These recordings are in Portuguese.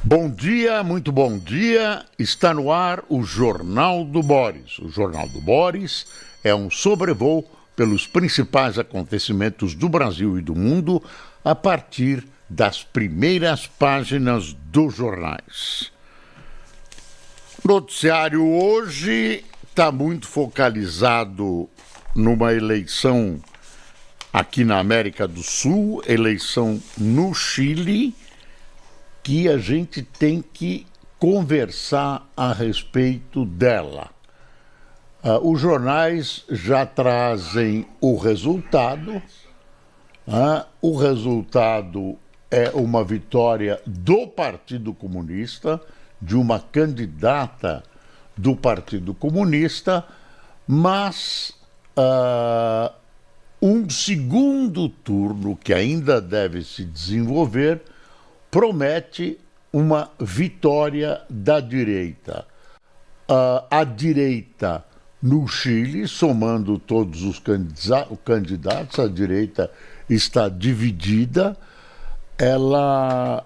Bom dia, muito bom dia. Está no ar o Jornal do Boris. O Jornal do Boris é um sobrevoo pelos principais acontecimentos do Brasil e do mundo a partir das primeiras páginas dos jornais. O noticiário hoje está muito focalizado numa eleição aqui na América do Sul, eleição no Chile, que a gente tem que conversar a respeito dela. Os jornais já trazem o resultado. O resultado é uma vitória do Partido Comunista, de uma candidata do Partido Comunista, mas um segundo turno que ainda deve se desenvolver promete uma vitória da direita. A direita no Chile, somando todos os candidatos, a direita está dividida, ela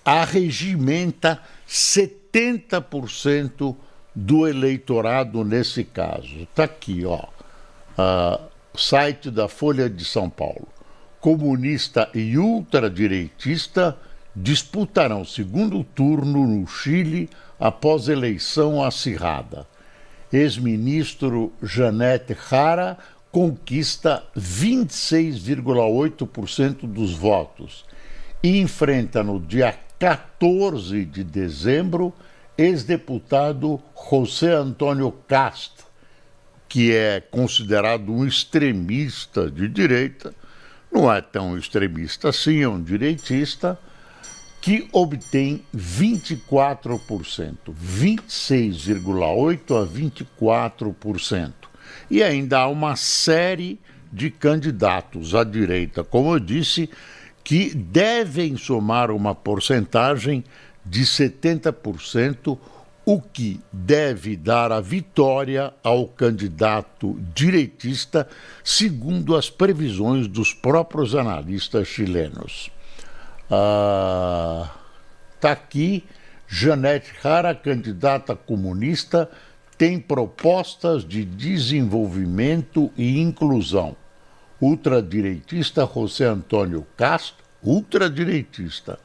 arregimenta 70% do eleitorado nesse caso. Está aqui, site da Folha de São Paulo. Comunista e ultradireitista disputarão segundo turno no Chile após eleição acirrada. Ex-ministro Janete Jara conquista 26,8% dos votos e enfrenta no dia 14 de dezembro ex-deputado José Antônio Kast, que é considerado um extremista de direita. Não é tão extremista assim, é um direitista, que obtém 24%, 26,8% a 24%. E ainda há uma série de candidatos à direita, como eu disse, que devem somar uma porcentagem de 70%, o que deve dar a vitória ao candidato direitista, segundo as previsões dos próprios analistas chilenos. Está aqui, Janete Jara, candidata comunista, tem propostas de desenvolvimento e inclusão. Ultradireitista José Antônio Kast, ultradireitista,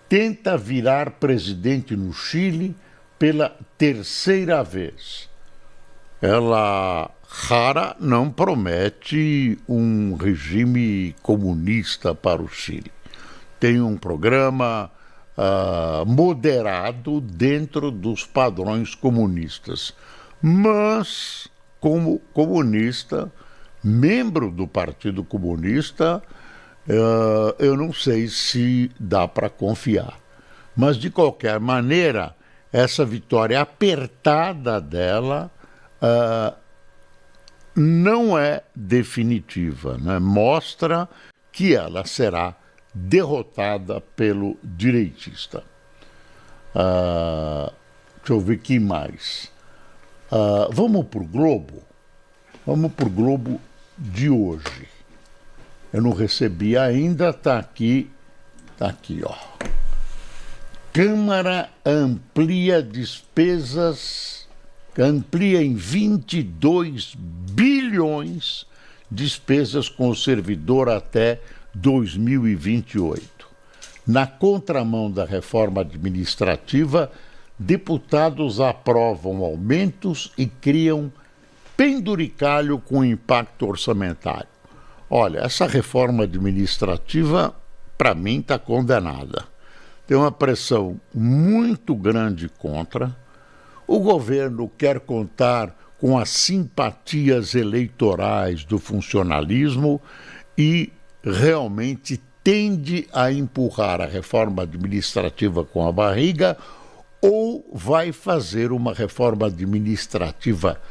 tenta virar presidente no Chile pela terceira vez. Jara não promete um regime comunista para o Chile. Tem um programa moderado dentro dos padrões comunistas. Mas, como comunista, membro do Partido Comunista, eu não sei se dá para confiar. Mas, de qualquer maneira, essa vitória apertada dela não é definitiva, né? Mostra que ela será derrotada pelo direitista. Deixa eu ver quem mais. Vamos para o Globo? Vamos para o Globo de hoje. Eu não recebi ainda, está aqui, ó. Câmara amplia despesas, amplia em 22 bilhões despesas com o servidor até 2028. Na contramão da reforma administrativa, deputados aprovam aumentos e criam penduricalho com impacto orçamentário. Olha, essa reforma administrativa, para mim, está condenada. Tem uma pressão muito grande contra. O governo quer contar com as simpatias eleitorais do funcionalismo e realmente tende a empurrar a reforma administrativa com a barriga, ou vai fazer uma reforma administrativa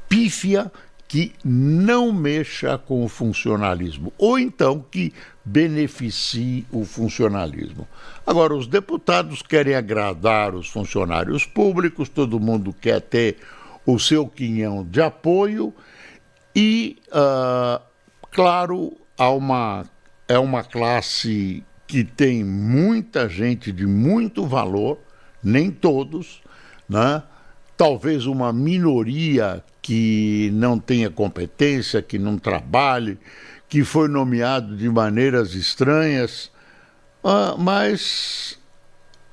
pífia que não mexa com o funcionalismo, ou então que beneficie o funcionalismo. Agora, os deputados querem agradar os funcionários públicos, todo mundo quer ter o seu quinhão de apoio e, claro, é uma classe que tem muita gente de muito valor, nem todos, né? Talvez uma minoria que não tenha competência, que não trabalhe, que foi nomeado de maneiras estranhas, mas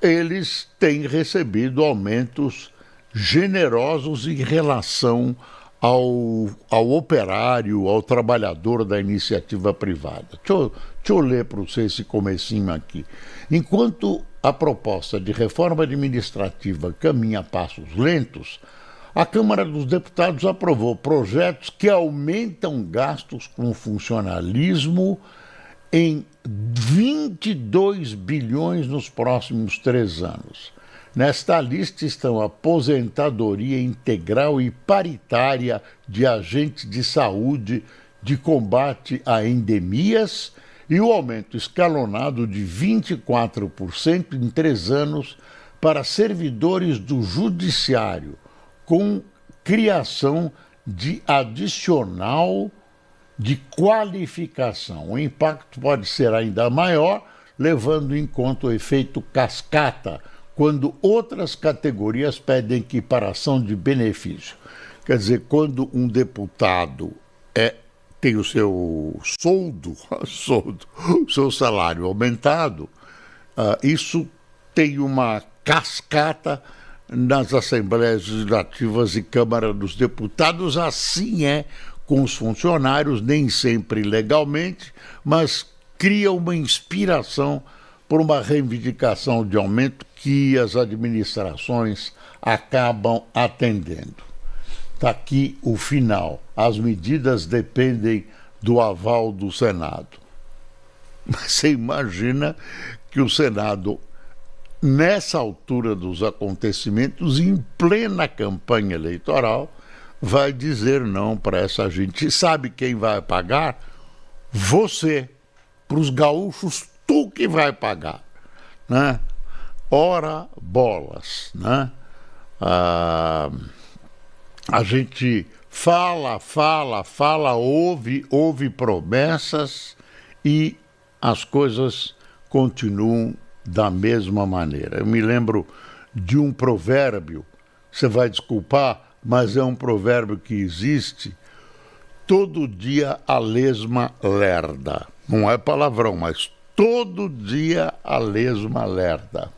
eles têm recebido aumentos generosos em relação ao operário, ao trabalhador da iniciativa privada. Deixa eu ler para você esse comecinho aqui. Enquanto a proposta de reforma administrativa caminha a passos lentos, a Câmara dos Deputados aprovou projetos que aumentam gastos com funcionalismo em 22 bilhões nos próximos 3 anos. Nesta lista estão a aposentadoria integral e paritária de agentes de saúde de combate a endemias e o aumento escalonado de 24% em 3 anos para servidores do judiciário, com criação de adicional de qualificação. O impacto pode ser ainda maior, levando em conta o efeito cascata, quando outras categorias pedem equiparação de benefício. Quer dizer, quando um deputado tem o seu o seu salário aumentado, isso tem uma cascata nas Assembleias Legislativas e Câmara dos Deputados. Assim é com os funcionários, nem sempre legalmente, mas cria uma inspiração por uma reivindicação de aumento que as administrações acabam atendendo. Está aqui o final. As medidas dependem do aval do Senado. Mas você imagina que o Senado, nessa altura dos acontecimentos, em plena campanha eleitoral, vai dizer não para essa gente. E sabe quem vai pagar? Você. Para os gaúchos, tu que vai pagar, né? Ora bolas, né? A gente fala, ouve promessas e as coisas continuam da mesma maneira. Eu me lembro de um provérbio, você vai desculpar, mas é um provérbio que existe: todo dia a lesma lerda. Não é palavrão, mas todo dia a lesma lerda.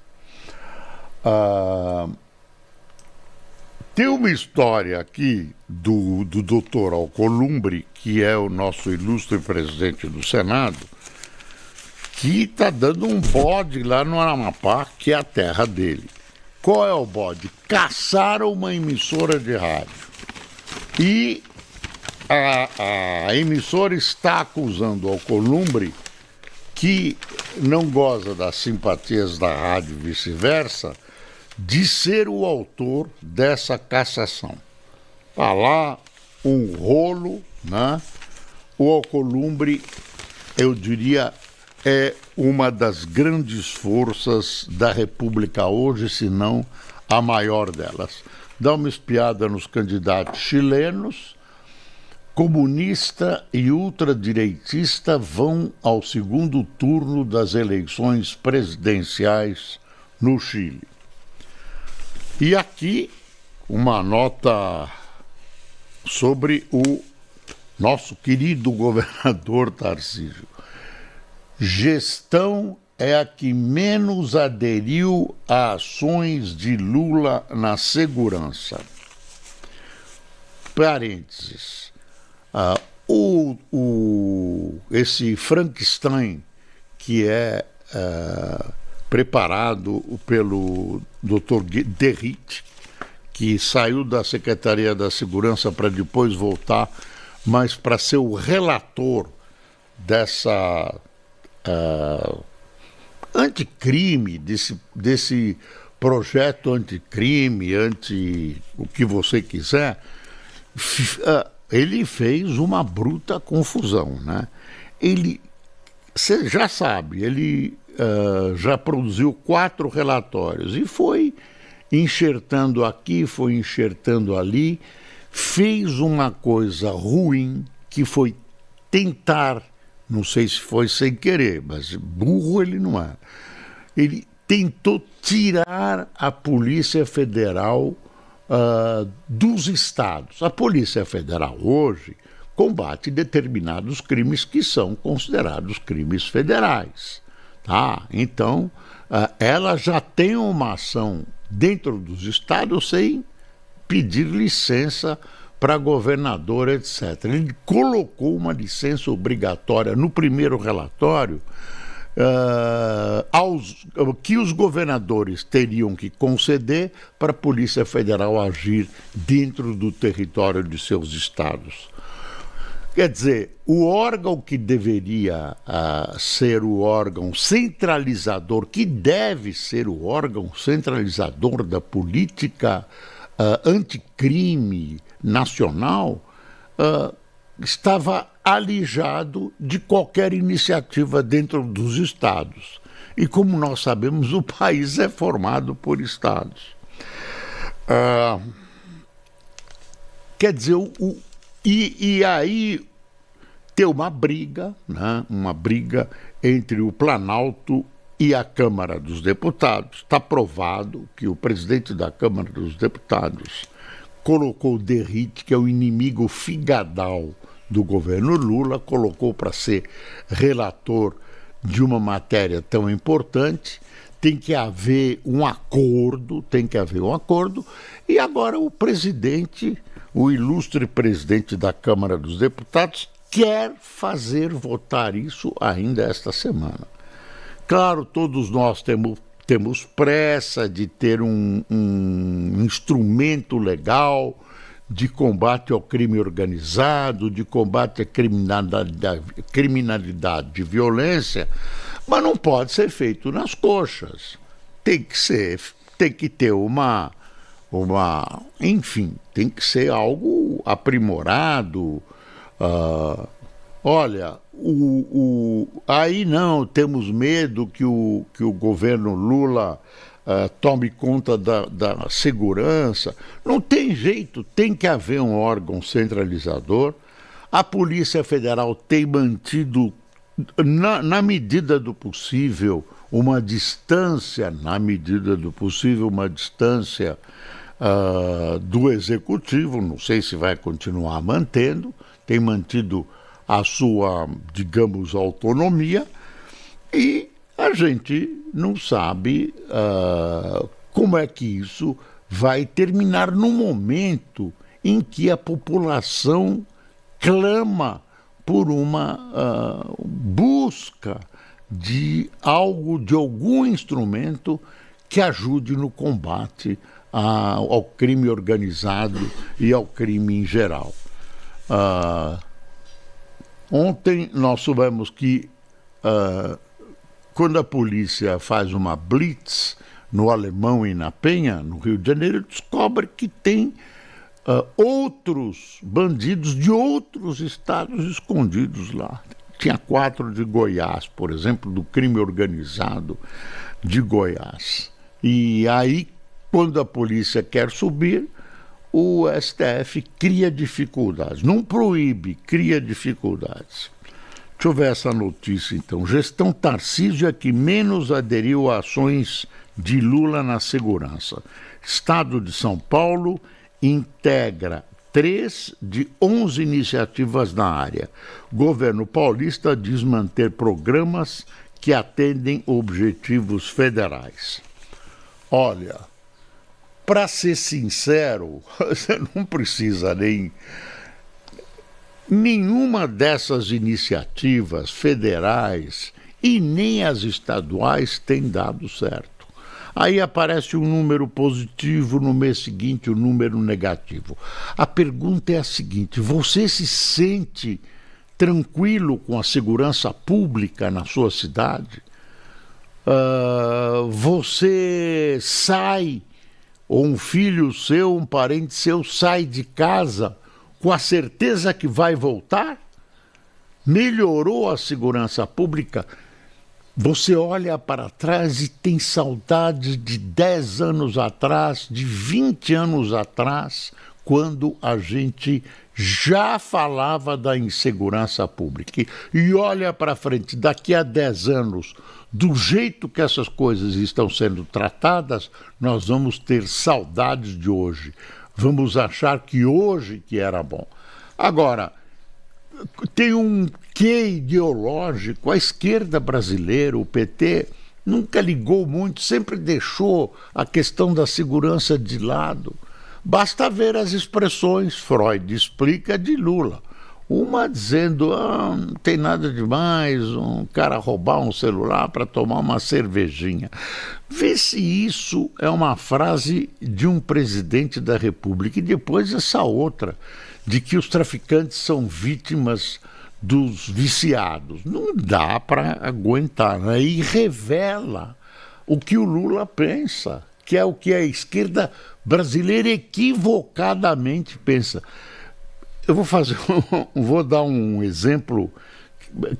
Tem uma história aqui do Dr. Alcolumbre, que é o nosso ilustre presidente do Senado, que está dando um bode lá no Amapá, que é a terra dele. Qual é o bode? Caçaram uma emissora de rádio. E a emissora está acusando o Alcolumbre, que não goza das simpatias da rádio e vice-versa, de ser o autor dessa cassação. Está lá um rolo, né? O Alcolumbre, eu diria, é uma das grandes forças da República hoje, se não a maior delas. Dá uma espiada nos candidatos chilenos. Comunista e ultradireitista vão ao segundo turno das eleições presidenciais no Chile. E aqui uma nota sobre o nosso querido governador Tarcísio. Gestão é a que menos aderiu a ações de Lula na segurança. Parênteses. Esse Frankenstein, que é preparado pelo Dr. Derrit, que saiu da Secretaria da Segurança para depois voltar, mas para ser o relator dessa anticrime, desse projeto anticrime, anti o que você quiser, ele fez uma bruta confusão, né? Você já sabe, ele já produziu 4 relatórios e foi enxertando aqui, foi enxertando ali, fez uma coisa ruim, que foi tentar não sei se foi sem querer, mas burro ele não é. Ele tentou tirar a Polícia Federal dos estados. A Polícia Federal hoje combate determinados crimes que são considerados crimes federais. Tá? Então, ela já tem uma ação dentro dos estados sem pedir licença para governador, etc. Ele colocou uma licença obrigatória no primeiro relatório que os governadores teriam que conceder para a Polícia Federal agir dentro do território de seus estados. Quer dizer, o órgão que deveria ser o órgão centralizador, que deve ser o órgão centralizador da política anticrime nacional, estava alijado de qualquer iniciativa dentro dos estados. E como nós sabemos, o país é formado por estados. Quer dizer, e aí tem uma briga, né? Uma briga entre o Planalto e a Câmara dos Deputados. Está provado que o presidente da Câmara dos Deputados colocou o Derrite, que é o inimigo figadal do governo Lula, colocou para ser relator de uma matéria tão importante. Tem que haver um acordo, e agora o presidente, o ilustre presidente da Câmara dos Deputados, quer fazer votar isso ainda esta semana. Claro, todos nós temos pressa de ter um instrumento legal de combate ao crime organizado, de combate à criminalidade de violência, mas não pode ser feito nas coxas. Tem que ter enfim, tem que ser algo aprimorado. Olha, aí não, temos medo que o governo Lula tome conta da segurança. Não tem jeito, tem que haver um órgão centralizador. A Polícia Federal tem mantido, na medida do possível, uma distância do Executivo. Não sei se vai continuar mantendo, tem mantido a sua, digamos, autonomia, e a gente não sabe como é que isso vai terminar no momento em que a população clama por uma busca de algum instrumento que ajude no combate ao crime organizado e ao crime em geral. Ontem nós soubemos que quando a polícia faz uma blitz no Alemão e na Penha, no Rio de Janeiro, descobre que tem outros bandidos de outros estados escondidos lá. Tinha 4 de Goiás, por exemplo, do crime organizado de Goiás. E aí, quando a polícia quer subir, o STF cria dificuldades. Não proíbe, cria dificuldades. Deixa eu ver essa notícia, então. Gestão Tarcísio é que menos aderiu a ações de Lula na segurança. Estado de São Paulo integra 3 de 11 iniciativas na área. Governo paulista diz manter programas que atendem objetivos federais. Olha, para ser sincero, você não precisa nenhuma dessas iniciativas federais e nem as estaduais tem dado certo. Aí aparece um número positivo, no mês seguinte um número negativo. A pergunta é a seguinte: você se sente tranquilo com a segurança pública na sua cidade? Você sai, ou um filho seu, um parente seu sai de casa com a certeza que vai voltar? Melhorou a segurança pública? Você olha para trás e tem saudade de 10 anos atrás, de 20 anos atrás, quando a gente já falava da insegurança pública. E olha para frente, daqui a 10 anos, do jeito que essas coisas estão sendo tratadas, nós vamos ter saudades de hoje. Vamos achar que hoje que era bom. Agora, tem um quê ideológico, a esquerda brasileira, o PT, nunca ligou muito, sempre deixou a questão da segurança de lado. Basta ver as expressões, Freud explica, de Lula. Uma dizendo, não tem nada demais, um cara roubar um celular para tomar uma cervejinha. Vê se isso é uma frase de um presidente da República. E depois essa outra, de que os traficantes são vítimas dos viciados. Não dá para aguentar, né? E revela o que o Lula pensa, que é o que a esquerda brasileira equivocadamente pensa. Eu vou dar um exemplo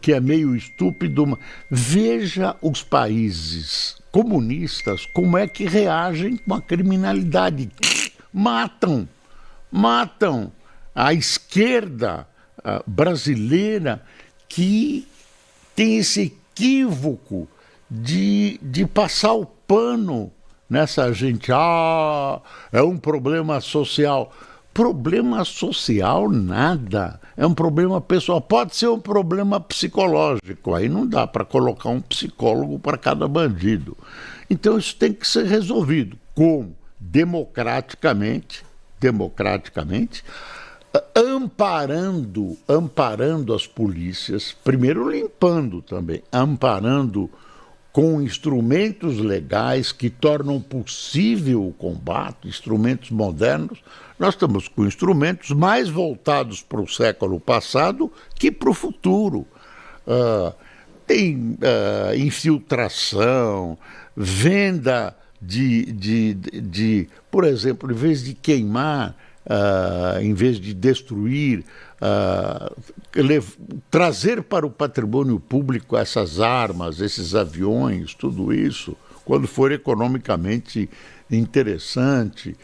que é meio estúpido. Veja os países comunistas como é que reagem com a criminalidade. Matam. A esquerda brasileira que tem esse equívoco de passar o pano nessa gente. É um problema social. Problema social nada, é um problema pessoal, pode ser um problema psicológico, aí não dá para colocar um psicólogo para cada bandido. Então isso tem que ser resolvido, como? Democraticamente, amparando as polícias, primeiro limpando também, amparando com instrumentos legais que tornam possível o combate, instrumentos modernos. Nós estamos com instrumentos mais voltados para o século passado que para o futuro. Tem infiltração, venda por exemplo, em vez de queimar, em vez de destruir, trazer para o patrimônio público essas armas, esses aviões, tudo isso, quando for economicamente interessante.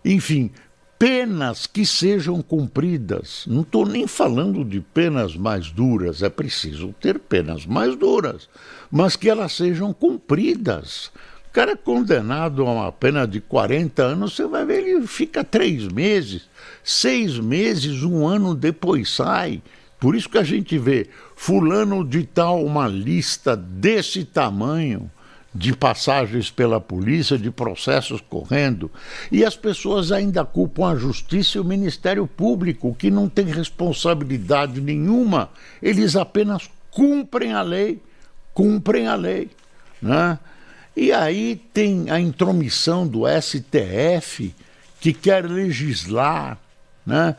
Enfim, penas que sejam cumpridas. Não estou nem falando de penas mais duras, é preciso ter penas mais duras, mas que elas sejam cumpridas. O cara é condenado a uma pena de 40 anos, você vai ver, ele fica 3 meses, 6 meses, 1 ano depois sai. Por isso que a gente vê fulano de tal, uma lista desse tamanho de passagens pela polícia, de processos correndo, e as pessoas ainda culpam a Justiça e o Ministério Público, que não tem responsabilidade nenhuma, eles apenas cumprem a lei, né? E aí tem a intromissão do STF, que quer legislar, né?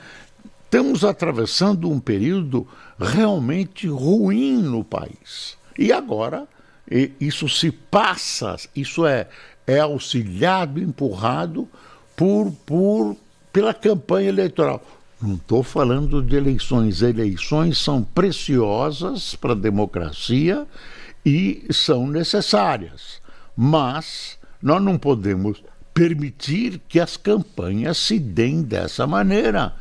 Estamos atravessando um período realmente ruim no país. E agora isso se passa, isso é auxiliado, empurrado pela campanha eleitoral. Não estou falando de eleições. Eleições são preciosas para a democracia e são necessárias. Mas nós não podemos permitir que as campanhas se deem dessa maneira,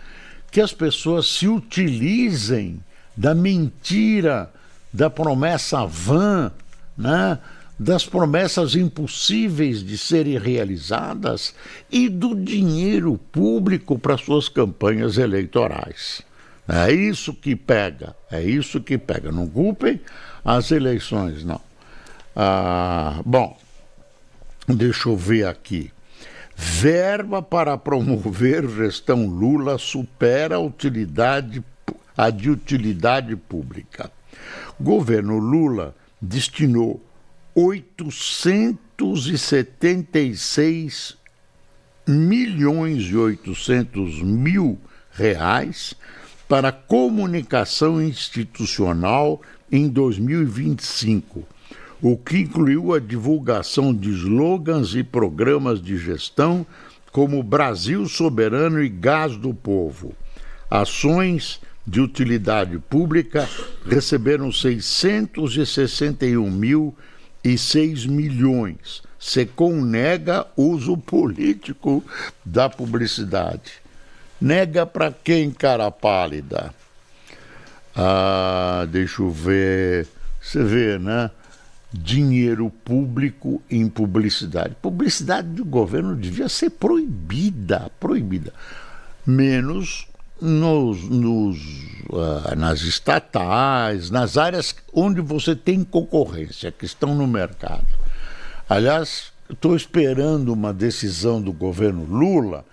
que as pessoas se utilizem da mentira, da promessa vã, né? Das promessas impossíveis de serem realizadas e do dinheiro público para suas campanhas eleitorais. É isso que pega. Não culpem as eleições, não. Bom, deixa eu ver aqui. Verba para promover gestão Lula supera a de utilidade pública. Governo Lula destinou 876 milhões e 800 mil reais para comunicação institucional em 2025, o que incluiu a divulgação de slogans e programas de gestão como Brasil Soberano e Gás do Povo. Ações de utilidade pública receberam 661.500 e 6 milhões. SECOM nega uso político da publicidade. Nega para quem, cara pálida? Deixa eu ver. Você vê, né? Dinheiro público em publicidade. Publicidade do governo devia ser proibida, proibida. Menos nas estatais, nas áreas onde você tem concorrência, que estão no mercado. Aliás, estou esperando uma decisão do governo Lula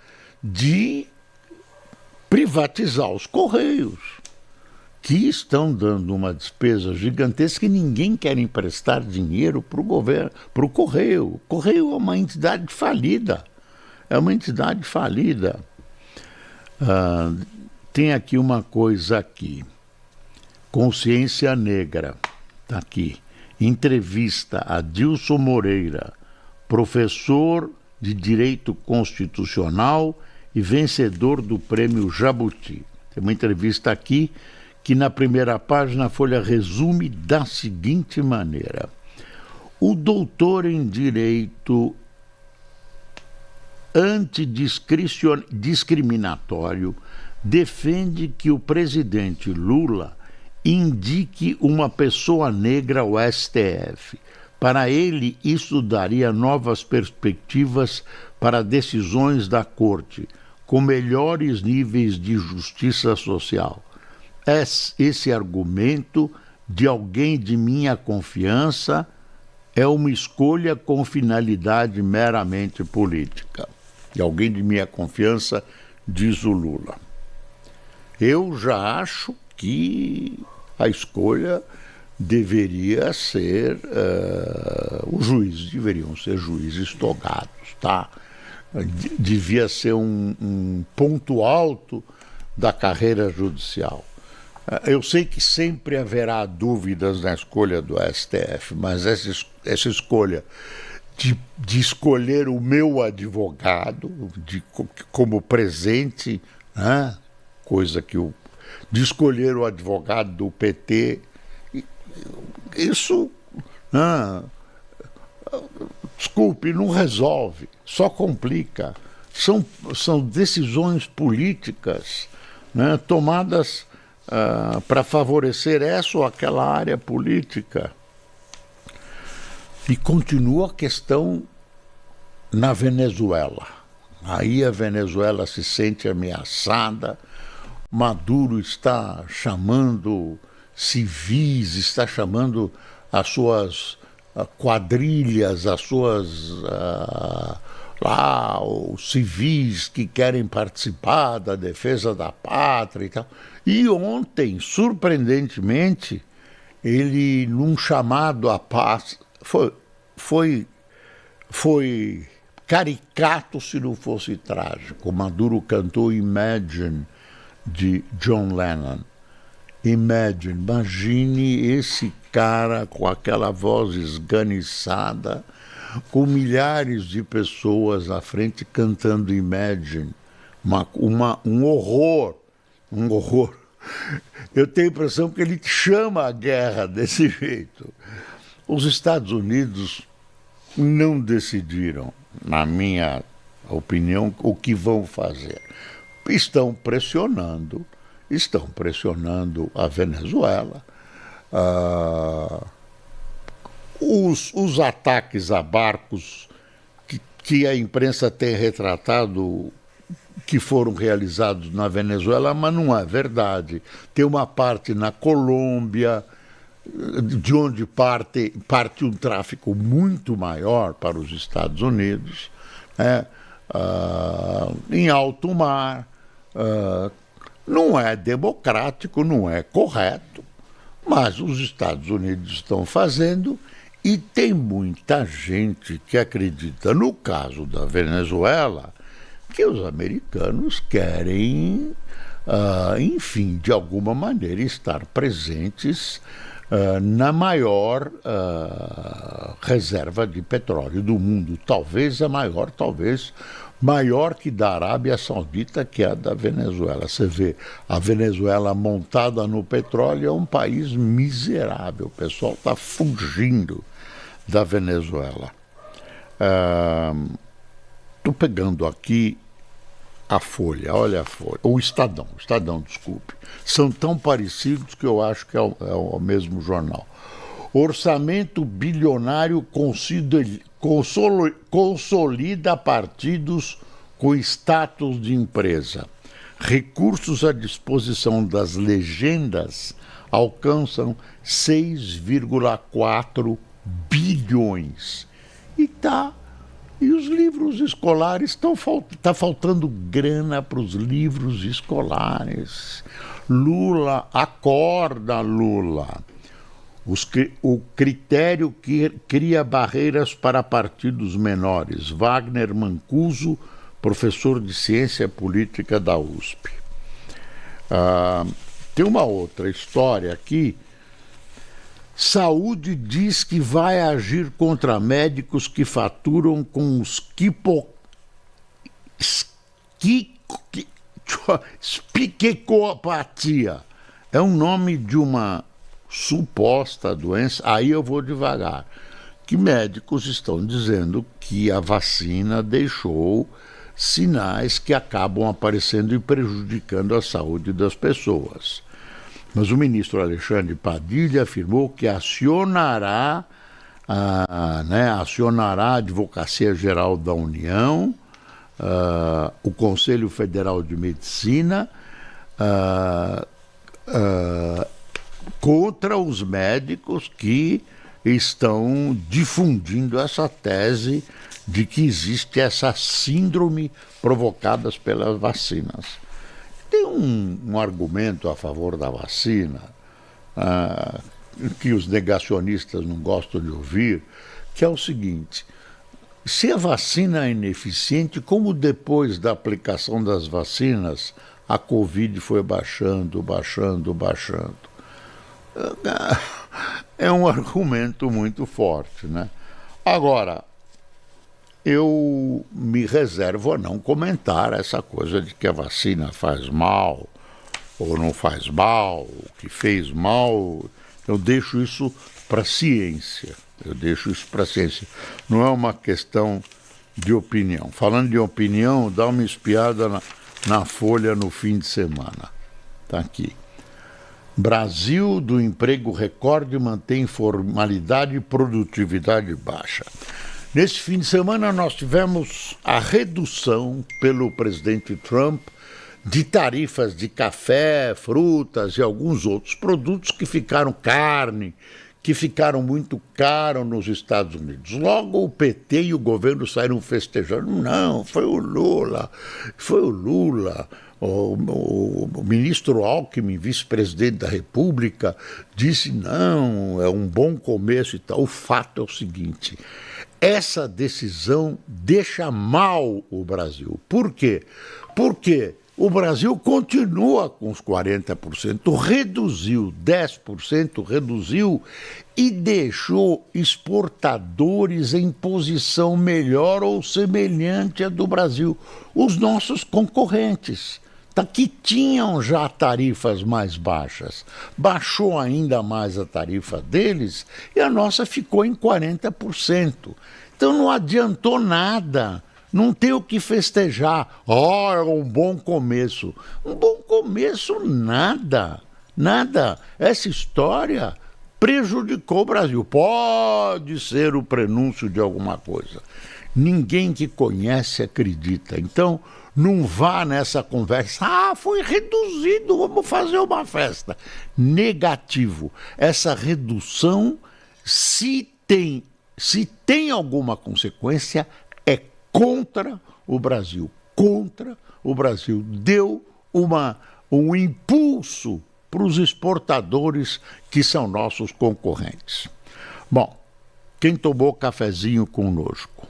de privatizar os Correios, que estão dando uma despesa gigantesca e ninguém quer emprestar dinheiro para o governo, para o Correio. O Correio é uma entidade falida. É uma entidade falida. Tem aqui uma coisa aqui. Consciência Negra. Está aqui. Entrevista a Dilson Moreira, professor de Direito Constitucional e vencedor do Prêmio Jabuti. Tem uma entrevista aqui que na primeira página a Folha resume da seguinte maneira: o doutor em Direito antidiscriminatório defende que o presidente Lula indique uma pessoa negra ao STF. Para ele, isso daria novas perspectivas para decisões da Corte, com melhores níveis de justiça social. Esse argumento de alguém de minha confiança é uma escolha com finalidade meramente política. De alguém de minha confiança, diz o Lula. Eu já acho que a escolha deveria ser, os juízes deveriam ser juízes togados, tá? Devia ser um ponto alto da carreira judicial. Eu sei que sempre haverá dúvidas na escolha do STF, mas essa escolha de escolher o meu advogado como presente, né? Coisa que de escolher o advogado do PT, isso, desculpe, não resolve, só complica. São decisões políticas, né, tomadas para favorecer essa ou aquela área política. E continua a questão na Venezuela. Aí a Venezuela se sente ameaçada. Maduro está chamando civis, está chamando as suas quadrilhas, as suas os civis que querem participar da defesa da pátria e tal. E ontem, surpreendentemente, ele, num chamado à paz, foi caricato se não fosse trágico. Maduro cantou Imagine, de John Lennon. Imagine esse cara com aquela voz esganiçada, com milhares de pessoas à frente cantando Imagine. Um horror. Eu tenho a impressão que ele chama a guerra desse jeito. Os Estados Unidos não decidiram, na minha opinião, o que vão fazer. Estão pressionando a Venezuela. Os ataques a barcos que a imprensa tem retratado que foram realizados na Venezuela, mas não é verdade. Tem uma parte na Colômbia, de onde parte um tráfico muito maior para os Estados Unidos, né? Em alto mar. Não é democrático, não é correto, mas os Estados Unidos estão fazendo e tem muita gente que acredita, no caso da Venezuela, que os americanos querem, enfim, de alguma maneira estar presentes na maior reserva de petróleo do mundo. Talvez a maior, maior que da Arábia Saudita, que é a da Venezuela. Você vê, a Venezuela montada no petróleo é um país miserável. O pessoal está fugindo da Venezuela. Estou pegando aqui a Folha, olha a Folha, o Estadão, desculpe. São tão parecidos que eu acho que é o mesmo jornal. Orçamento bilionário consolida partidos com status de empresa. Recursos à disposição das legendas alcançam 6,4 bilhões. E os livros escolares tá faltando grana para os livros escolares. Lula, acorda, Lula. O critério que cria barreiras para partidos menores. Wagner Mancuso, professor de ciência política da USP. Tem uma outra história aqui. Saúde diz que vai agir contra médicos que faturam com os espiquecopatia. É um nome de uma suposta doença, aí eu vou devagar, que médicos estão dizendo que a vacina deixou sinais que acabam aparecendo e prejudicando a saúde das pessoas. Mas o ministro Alexandre Padilha afirmou que acionará a Advocacia Geral da União, o Conselho Federal de Medicina, contra os médicos que estão difundindo essa tese de que existe essa síndrome provocada pelas vacinas. Tem um argumento a favor da vacina, que os negacionistas não gostam de ouvir, que é o seguinte: se a vacina é ineficiente, como depois da aplicação das vacinas a Covid foi baixando? É um argumento muito forte, né? Agora, eu me reservo a não comentar essa coisa de que a vacina faz mal ou não faz mal, o que fez mal. Eu deixo isso para a ciência. Não é uma questão de opinião. Falando de opinião, dá uma espiada na Folha no fim de semana. Está aqui. Brasil do emprego recorde mantém formalidade e produtividade baixa. Nesse fim de semana nós tivemos a redução pelo presidente Trump de tarifas de café, frutas e alguns outros produtos que ficaram que ficaram muito caros nos Estados Unidos. Logo o PT e o governo saíram festejando. Não, foi o Lula. O ministro Alckmin, vice-presidente da República, disse não, é um bom começo e tal. O fato é o seguinte: essa decisão deixa mal o Brasil. Por quê? Porque o Brasil continua com os 40%, reduziu 10%, e deixou exportadores em posição melhor ou semelhante à do Brasil, os nossos concorrentes, que tinham já tarifas mais baixas. Baixou ainda mais a tarifa deles e a nossa ficou em 40%. Então não adiantou nada. Não tem o que festejar. É um bom começo. Um bom começo, nada. Essa história prejudicou o Brasil. Pode ser o prenúncio de alguma coisa. Ninguém que conhece acredita. Então, não vá nessa conversa. Foi reduzido, vamos fazer uma festa. Negativo. Essa redução, se tem alguma consequência, é contra o Brasil. Deu um impulso para os exportadores que são nossos concorrentes. Bom, quem tomou cafezinho conosco?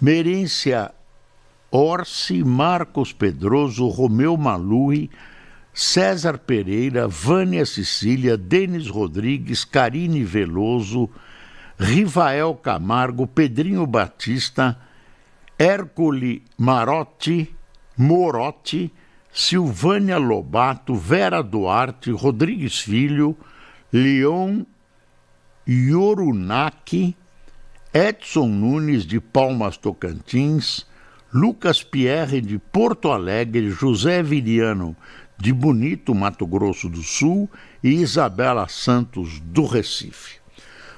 Merência Orsi, Marcos Pedroso, Romeu Malui, César Pereira, Vânia Cecília, Denis Rodrigues, Karine Veloso, Rivael Camargo, Pedrinho Batista, Hércole Morotti, Silvânia Lobato, Vera Duarte, Rodrigues Filho, Leon Yorunac, Edson Nunes, de Palmas Tocantins, Lucas Pierre, de Porto Alegre, José Viriano, de Bonito, Mato Grosso do Sul, e Isabela Santos, do Recife.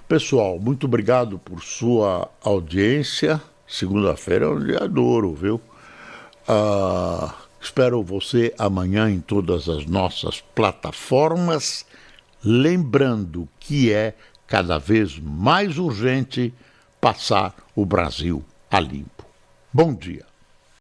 Pessoal, muito obrigado por sua audiência. Segunda-feira é um dia duro, viu? Espero você amanhã em todas as nossas plataformas, lembrando que é cada vez mais urgente passar o Brasil a limpo. Bom dia.